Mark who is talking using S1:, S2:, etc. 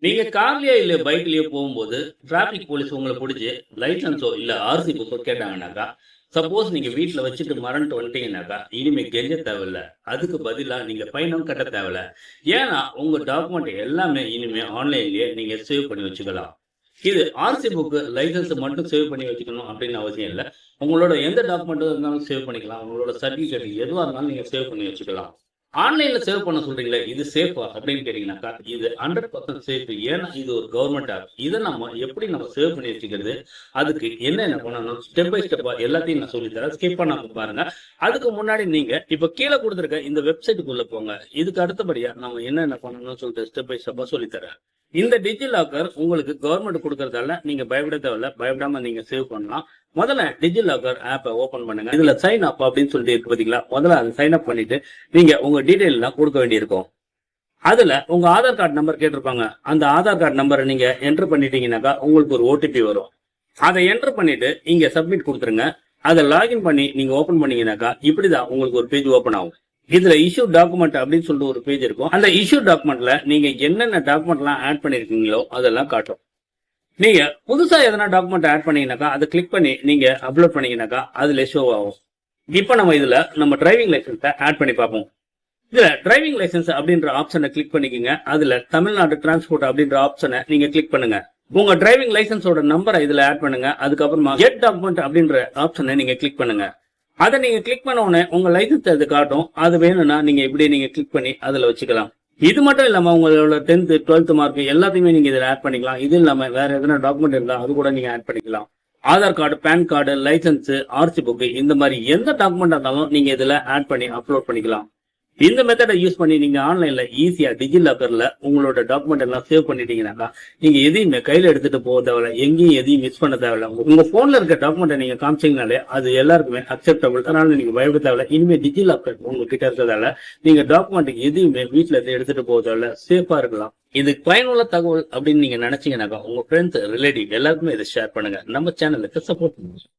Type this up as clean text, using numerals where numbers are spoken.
S1: நீங்க கார்லயோ இல்ல பைக்லயோ போகும்போது, டிராபிக் போலீஸ் உங்கள புடிச்சு லைசென்ஸோ இல்ல ஆர்சி புக்கோ கேட்டாங்கன்னாக்கா, சப்போஸ் நீங்க வீட்ல வச்சுட்டு மறந்துட்டு வந்துட்டீங்கன்னாக்கா, இனிமே கெஞ்ச தேவையில்ல. அதுக்கு பதிலா நீங்க ஃபைனும் கட்ட தேவையில்ல. ஏன்னா, உங்க டாக்குமெண்ட் எல்லாமே இனிமே ஆன்லைன்லயே நீங்க சேவ் பண்ணி வச்சுக்கலாம். இது ஆர்சி புக், லைசென்ஸ் மட்டும் சேவ் பண்ணி வச்சுக்கணும் அப்படின்னு அவசியம் இல்ல. உங்களோட எந்த டாக்குமெண்ட் இருந்தாலும் சேவ் பண்ணிக்கலாம். உங்களோட சர்டிபிகேட் எதுவா இருந்தாலும் நீங்க சேவ் பண்ணி வச்சுக்கலாம். ஆன்லைன்ல சேவ் பண்ண சொல்றீங்களே, இது சேஃபா அப்படின்னு கேட்டீங்கன்னாக்கா, இது 100% சேஃப். ஏன்னா இது ஒரு கவர்ன்மெண்ட் ஆப். இத நம்ம எப்படி சேவ் பண்ணி வச்சுக்கிறது, அதுக்கு என்னென்ன பண்ணணும், ஸ்டெப் பை ஸ்டெப்பா எல்லாத்தையும் நான் சொல்லித் தரேன். ஸ்கிப் பண்ணாம பாருங்க. அதுக்கு முன்னாடி நீங்க இப்ப கீழ குடுத்திருக்க இந்த வெப்சைட்டுக்குள்ள போங்க. இதுக்கு அடுத்தபடியா நம்ம என்னென்ன பண்ணணும்னு சொல்லிட்டு ஸ்டெப் பை ஸ்டெப்பா சொல்லித் தரேன். இந்த டிஜி லாக்கர் உங்களுக்கு கவர்ன்மெண்ட் குடுக்கறதால நீங்க பயப்பட தேவையில்ல. பயப்படாம நீங்க சேவ் பண்ணலாம். முதல்ல டிஜி லாக்கர் ஆப்ப ஓபன் பண்ணுங்க. இதுல சைன் அப் அப்படின்னு சொல்லிட்டு இருக்கு பாத்தீங்களா? முதல்ல அதை சைன் அப் பண்ணிட்டு நீங்க உங்க டீடைல் எல்லாம் கொடுக்க வேண்டியிருக்கும். அதுல உங்க ஆதார் கார்டு நம்பர் கேட்டிருப்பாங்க. அந்த ஆதார் கார்டு நம்பரை நீங்க என்டர் பண்ணிட்டீங்கன்னாக்கா உங்களுக்கு ஒரு ஓடிபி வரும். அதை என்டர் பண்ணிட்டு இங்க சப்மிட் கொடுத்துருங்க. அதை லாகின் பண்ணி நீங்க ஓபன் பண்ணீங்கன்னாக்கா இப்படிதான் உங்களுக்கு ஒரு பேஜ் ஓபன் ஆகும். இதுல இஷ்யூ டாக்குமெண்ட் அப்படின்னு சொல்லிட்டு ஒரு பேஜ் இருக்கும். அந்த இஷ்யூ டாக்குமெண்ட்ல நீங்க என்னென்ன டாக்குமெண்ட் எல்லாம் ஆட் பண்ணிருக்கீங்களோ அதெல்லாம் காட்டும். நீங்க புதுசா எதனா டாக்குமெண்ட் ஆட் பண்ணீங்கன்னாக்கா அதை கிளிக் பண்ணி நீங்க அப்லோட் பண்ணீங்கன்னாக்கா அதுல ஷோ ஆகும். இப்ப நம்ம டிரைவிங் லைசன்ஸை ஆட் பண்ணி பார்ப்போம். இதுல டிரைவிங் லைசன்ஸ் அப்படின்ற ஆப்ஷனை கிளிக் பண்ணிக்கோங்க. அதுல தமிழ்நாடு டிரான்ஸ்போர்ட் அப்படின்ற ஆப்ஷனை நீங்க கிளிக் பண்ணுங்க. உங்க டிரைவிங் லைசன்ஸோட நம்பரை இதுல ஆட் பண்ணுங்க. அதுக்கப்புறமா கெட் டாக்குமெண்ட் அப்படின்ற ஆப்ஷனை நீங்க கிளிக் பண்ணுங்க. அதை நீங்க கிளிக் பண்ண உடனே உங்க லைசன்ஸ் அது காட்டும். அது வேணும்னா நீங்க இப்படி நீங்க கிளிக் பண்ணி அதுல வச்சுக்கலாம். இது மட்டும் இல்லாம உங்களோட 10th 12th மார்க் எல்லாத்தையுமே நீங்க இதுல ஆட் பண்ணிக்கலாம். இது இல்லாம வேற எதனா டாக்குமெண்ட் இருந்தா அது கூட நீங்க ஆட் பண்ணிக்கலாம். Aadhaar card, PAN card, licence, RC book இந்த மாதிரி எந்த டாக்குமெண்ட் இருந்தாலும் நீங்க இதுல ஆட் பண்ணி அப்லோட் பண்ணிக்கலாம். இந்த மெத்தடை யூஸ் பண்ணி நீங்க ஆன்லைன்ல ஈஸியா டிஜி லாக்கர்ல உங்களோட டாக்குமெண்ட் எல்லாம் சேவ் பண்ணிட்டீங்கன்னாக்கா நீங்க எதையுமே கையில எடுத்துட்டு போக தேவையில்ல. எங்கேயும் எதையும் மிஸ் பண்ண தேவையில்ல. உங்க போன்ல இருக்க டாக்குமெண்ட்டை நீங்க காமிச்சீங்கனாலே அது எல்லாருக்குமே அக்செப்டபிள். அதனால நீங்க பயப்பட தேவையில்ல. இனிமே டிஜி லாக்கர் உங்ககிட்ட இருக்கிறதால நீங்க டாக்குமெண்ட் எதையுமே வீட்டுல இருந்து எடுத்துட்டு போக தேவையில்ல. சேஃபா இருக்கலாம். இது பயனுள்ள தகவல் அப்படின்னு நீங்க நினைச்சீங்கன்னாக்கா உங்க ஃப்ரெண்ட்ஸ், ரிலேட்டிவ் எல்லாருக்குமே இதை ஷேர் பண்ணுங்க. நம்ம சேனலுக்கு சப்போர்ட் பண்ணுங்க.